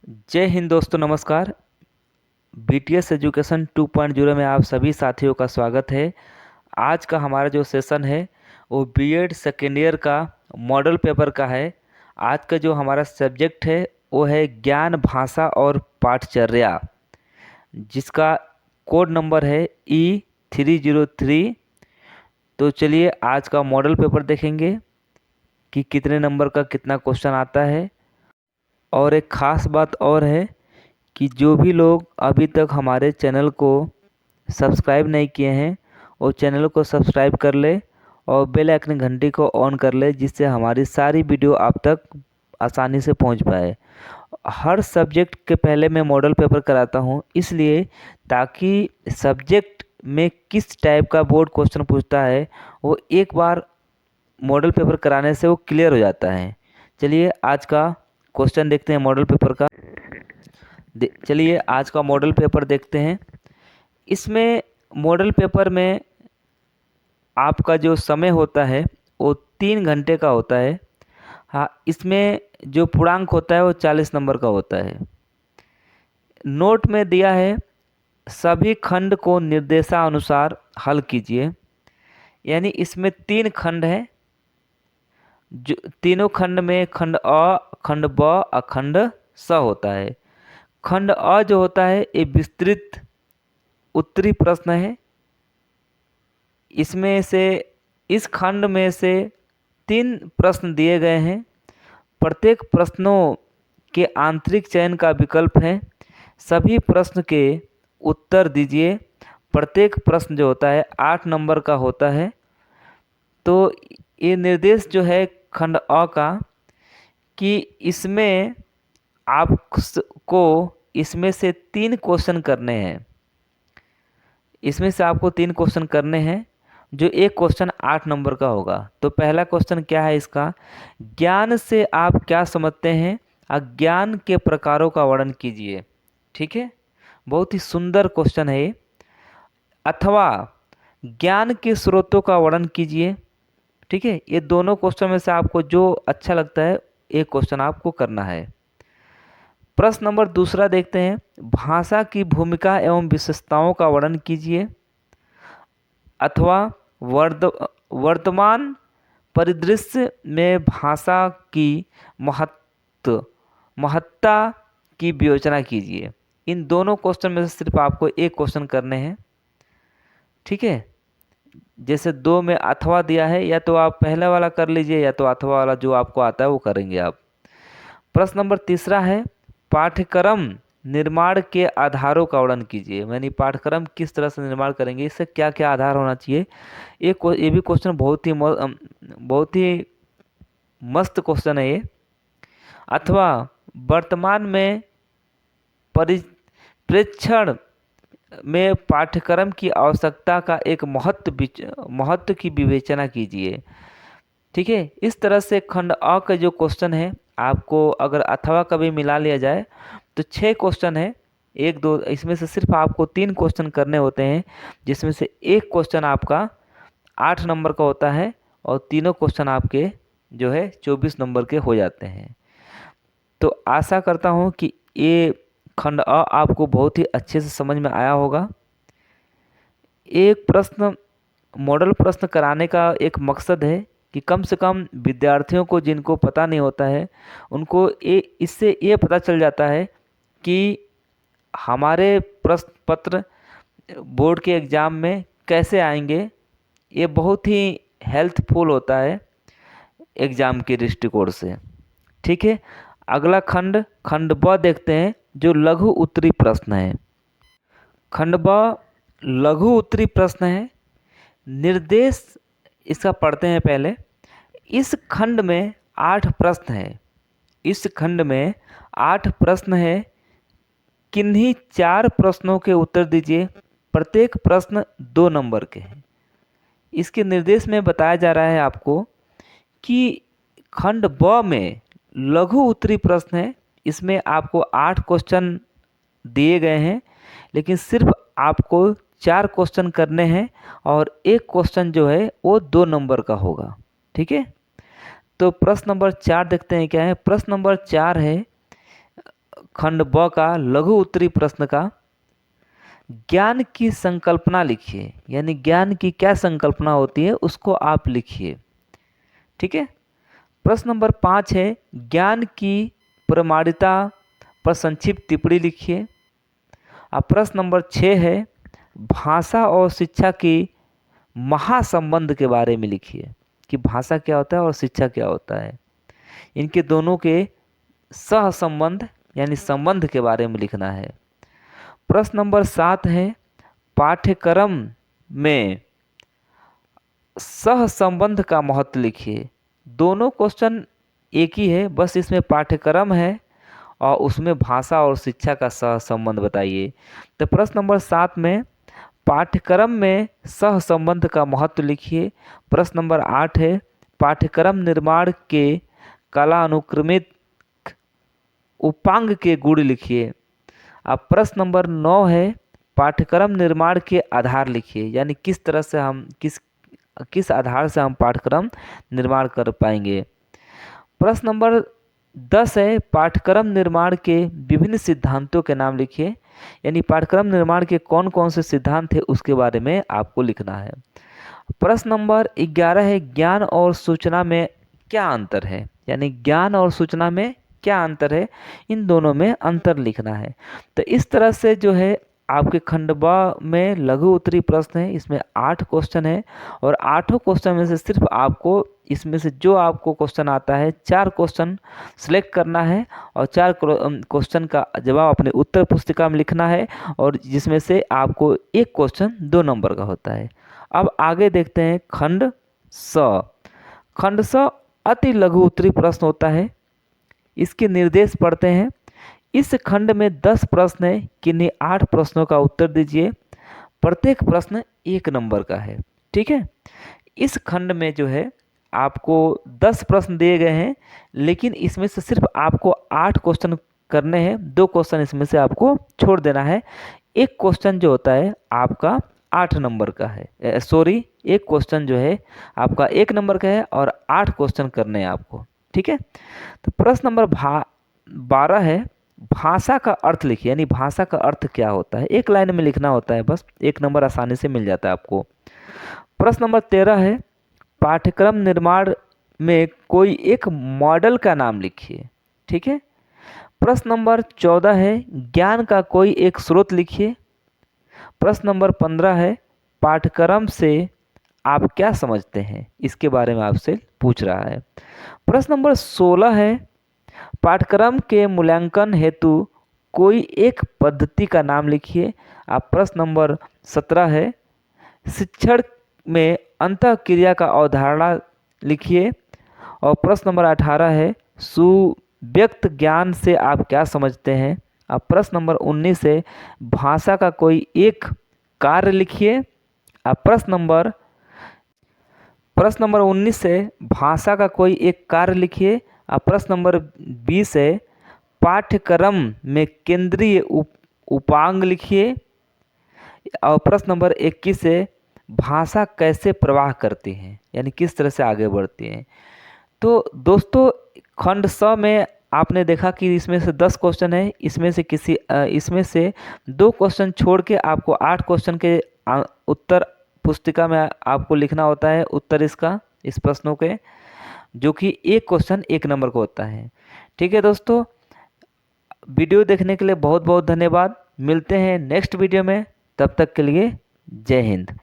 जय हिंद दोस्तों, नमस्कार। बीटीएस एजुकेशन 2.0 में आप सभी साथियों का स्वागत है। आज का हमारा जो सेशन है वो बीएड सेकेंड ईयर का मॉडल पेपर का है। आज का जो हमारा सब्जेक्ट है वो है ज्ञान भाषा और पाठचर्या, जिसका कोड नंबर है E303। तो चलिए आज का मॉडल पेपर देखेंगे कि कितने नंबर का कितना क्वेश्चन आता है। और एक ख़ास बात और है कि जो भी लोग अभी तक हमारे चैनल को सब्सक्राइब नहीं किए हैं वो चैनल को सब्सक्राइब कर ले और बेल आइकन घंटी को ऑन कर ले, जिससे हमारी सारी वीडियो आप तक आसानी से पहुंच पाए। हर सब्जेक्ट के पहले मैं मॉडल पेपर कराता हूं, इसलिए ताकि सब्जेक्ट में किस टाइप का बोर्ड क्वेश्चन पूछता है वो एक बार मॉडल पेपर कराने से वो क्लियर हो जाता है। चलिए आज का क्वेश्चन देखते हैं मॉडल पेपर का। चलिए आज का मॉडल पेपर देखते हैं। इसमें मॉडल पेपर में आपका जो समय होता है वो 3 घंटे का होता है। हाँ, इसमें जो पूर्णांक होता है वो 40 नंबर का होता है। नोट में दिया है सभी खंड को निर्देशानुसार हल कीजिए। यानी इसमें 3 खंड हैं, जो तीनों खंड में खंड अ, खंड ब और खंड स होता है। खंड अ जो होता है ये विस्तृत उत्तरी प्रश्न है। इसमें से इस खंड में से 3 प्रश्न दिए गए हैं। प्रत्येक प्रश्नों के आंतरिक चयन का विकल्प है। सभी प्रश्न के उत्तर दीजिए। प्रत्येक प्रश्न जो होता है 8 नंबर का होता है। तो ये निर्देश जो है खंड अ का कि इसमें आपको इसमें से 3 क्वेश्चन करने हैं। इसमें से आपको 3 क्वेश्चन करने हैं, जो एक क्वेश्चन 8 नंबर का होगा। तो पहला क्वेश्चन क्या है इसका, ज्ञान से आप क्या समझते हैं, अज्ञान के प्रकारों का वर्णन कीजिए। ठीक है, बहुत ही सुंदर क्वेश्चन है ये। अथवा ज्ञान के स्रोतों का वर्णन कीजिए। ठीक है, ये दोनों क्वेश्चन में से आपको जो अच्छा लगता है एक क्वेश्चन आपको करना है। प्रश्न नंबर दूसरा देखते हैं, भाषा की भूमिका एवं विशेषताओं का वर्णन कीजिए। अथवा वर्तमान परिदृश्य में भाषा की महत्ता की विवेचना कीजिए। इन दोनों क्वेश्चन में से सिर्फ आपको एक क्वेश्चन करने हैं। ठीक है, जैसे 2 में अथवा दिया है, या तो आप पहला वाला कर लीजिए या तो अथवा वाला जो आपको आता है वो करेंगे आप। प्रश्न नंबर तीसरा है, पाठ्यक्रम निर्माण के आधारों का वर्णन कीजिए। यानी पाठ्यक्रम किस तरह से निर्माण करेंगे, इससे क्या क्या आधार होना चाहिए। ये भी क्वेश्चन बहुत ही मस्त क्वेश्चन है ये। अथवा वर्तमान में परिप्रेक्षण में पाठ्यक्रम की आवश्यकता का एक महत्व की विवेचना कीजिए। ठीक है, इस तरह से खंड अ का जो क्वेश्चन है, आपको अगर अथवा कभी मिला लिया जाए तो 6 क्वेश्चन है। एक दो इसमें से सिर्फ आपको 3 क्वेश्चन करने होते हैं, जिसमें से एक क्वेश्चन आपका 8 नंबर का होता है और तीनों क्वेश्चन आपके जो है 24 नंबर के हो जाते हैं। तो आशा करता हूँ कि ये खंड अ आपको बहुत ही अच्छे से समझ में आया होगा। एक प्रश्न मॉडल प्रश्न कराने का एक मकसद है कि कम से कम विद्यार्थियों को, जिनको पता नहीं होता है, उनको इससे ये पता चल जाता है कि हमारे प्रश्न पत्र बोर्ड के एग्ज़ाम में कैसे आएंगे। ये बहुत ही हेल्पफुल होता है एग्ज़ाम के दृष्टिकोण से। ठीक है, अगला खंड खंड ब देखते हैं, जो लघु उत्तरी प्रश्न है। खंड ब लघु उत्तरी प्रश्न है। निर्देश इसका पढ़ते हैं पहले। इस खंड में 8 प्रश्न हैं। इस खंड में 8 प्रश्न हैं। किन्हीं 4 प्रश्नों के उत्तर दीजिए। प्रत्येक प्रश्न 2 नंबर के हैं। इसके निर्देश में बताया जा रहा है आपको कि खंड ब में लघु उत्तरी प्रश्न है। इसमें आपको 8 क्वेश्चन दिए गए हैं, लेकिन सिर्फ आपको 4 क्वेश्चन करने हैं और एक क्वेश्चन जो है वो 2 नंबर का होगा। ठीक है, तो प्रश्न नंबर 4 देखते हैं क्या है। प्रश्न नंबर 4 है, खंड ब का लघु उत्तरी प्रश्न का ज्ञान की संकल्पना लिखिए, यानी ज्ञान की क्या संकल्पना होती है उसको आप लिखिए। ठीक है। प्रश्न नंबर 5 है ज्ञान की प्रमाणिकता पर संक्षिप्त टिप्पणी लिखिए। अब प्रश्न नंबर 6 है भाषा और शिक्षा की महासंबंध के बारे में लिखिए कि भाषा क्या होता है और शिक्षा क्या होता है, इनके दोनों के सहसंबंध यानी संबंध के बारे में लिखना है। प्रश्न नंबर 7 है पाठ्यक्रम में सहसंबंध का महत्व लिखिए। दोनों क्वेश्चन एक ही है, बस इसमें पाठ्यक्रम है और उसमें भाषा और शिक्षा का सहसंबंध बताइए। तो प्रश्न नंबर 7 में पाठ्यक्रम में सहसंबंध का महत्व लिखिए। प्रश्न नंबर 8 है पाठ्यक्रम निर्माण के कालानुक्रमिक उपांग के गुण लिखिए। अब प्रश्न नंबर 9 है पाठ्यक्रम निर्माण के आधार लिखिए, यानी किस तरह से हम किस आधार से हम पाठ्यक्रम निर्माण कर पाएंगे। प्रश्न नंबर 10 है पाठ्यक्रम निर्माण के विभिन्न सिद्धांतों के नाम लिखिए, यानी पाठ्यक्रम निर्माण के कौन कौन से सिद्धांत है उसके बारे में आपको लिखना है। प्रश्न नंबर 11 है ज्ञान और सूचना में क्या अंतर है, यानी ज्ञान और सूचना में क्या अंतर है, इन दोनों में अंतर लिखना है। तो इस तरह से जो है आपके खंड ब में लघु उत्तरी प्रश्न है, इसमें 8 क्वेश्चन है और 8 क्वेश्चन में से सिर्फ आपको इसमें से जो आपको क्वेश्चन आता है 4 क्वेश्चन सिलेक्ट करना है और 4 क्वेश्चन का जवाब अपने उत्तर पुस्तिका में लिखना है और जिसमें से आपको एक क्वेश्चन 2 नंबर का होता है। अब आगे देखते हैं खंड स। खंड स अति लघु उत्तरी प्रश्न होता है। इसके निर्देश पढ़ते हैं। इस खंड में 10 प्रश्न है, किन्हीं 8 प्रश्नों का उत्तर दीजिए। प्रत्येक प्रश्न 1 नंबर का है। ठीक है। इस खंड में जो है आपको 10 प्रश्न दिए गए हैं, लेकिन इसमें से सिर्फ आपको 8 क्वेश्चन करने हैं, 2 क्वेश्चन इसमें से आपको छोड़ देना है। एक क्वेश्चन जो होता है आपका 8 नंबर का है, सॉरी एक क्वेश्चन जो है आपका 1 नंबर का है और 8 क्वेश्चन करने हैं आपको। ठीक है। तो प्रश्न नंबर 12 है भाषा का अर्थ लिखिए, यानी भाषा का अर्थ क्या होता है, एक लाइन में लिखना होता है, बस 1 नंबर आसानी से मिल जाता है आपको। प्रश्न नंबर 13 है पाठ्यक्रम निर्माण में कोई एक मॉडल का नाम लिखिए। ठीक है। प्रश्न नंबर 14 है ज्ञान का कोई एक स्रोत लिखिए। प्रश्न नंबर 15 है पाठ्यक्रम से आप क्या समझते हैं, इसके बारे में आपसे पूछ रहा है। प्रश्न नंबर 16 है पाठ्यक्रम के मूल्यांकन हेतु कोई एक पद्धति का नाम लिखिए। आप प्रश्न नंबर 17 है शिक्षण में अंतःक्रिया का अवधारणा लिखिए और प्रश्न नंबर 18 है सुव्यक्त ज्ञान से आप क्या समझते हैं। अब प्रश्न नंबर 19 है भाषा का कोई एक कार्य लिखिए। अब प्रश्न नंबर 19 है भाषा का कोई एक कार्य लिखिए। अब प्रश्न नंबर 20 है पाठ्यक्रम में केंद्रीय उपांग लिखिए। और प्रश्न नंबर 21 है भाषा कैसे प्रवाह करती है, यानी किस तरह से आगे बढ़ती है। तो दोस्तों खंड स में आपने देखा कि इसमें से 10 क्वेश्चन है, इसमें से 2 क्वेश्चन छोड़ के आपको 8 क्वेश्चन के उत्तर पुस्तिका में आपको लिखना होता है, उत्तर इस प्रश्नों के, जो कि एक क्वेश्चन 1 नंबर का होता है। ठीक है दोस्तों, वीडियो देखने के लिए बहुत बहुत धन्यवाद। मिलते हैं नेक्स्ट वीडियो में, तब तक के लिए जय हिंद।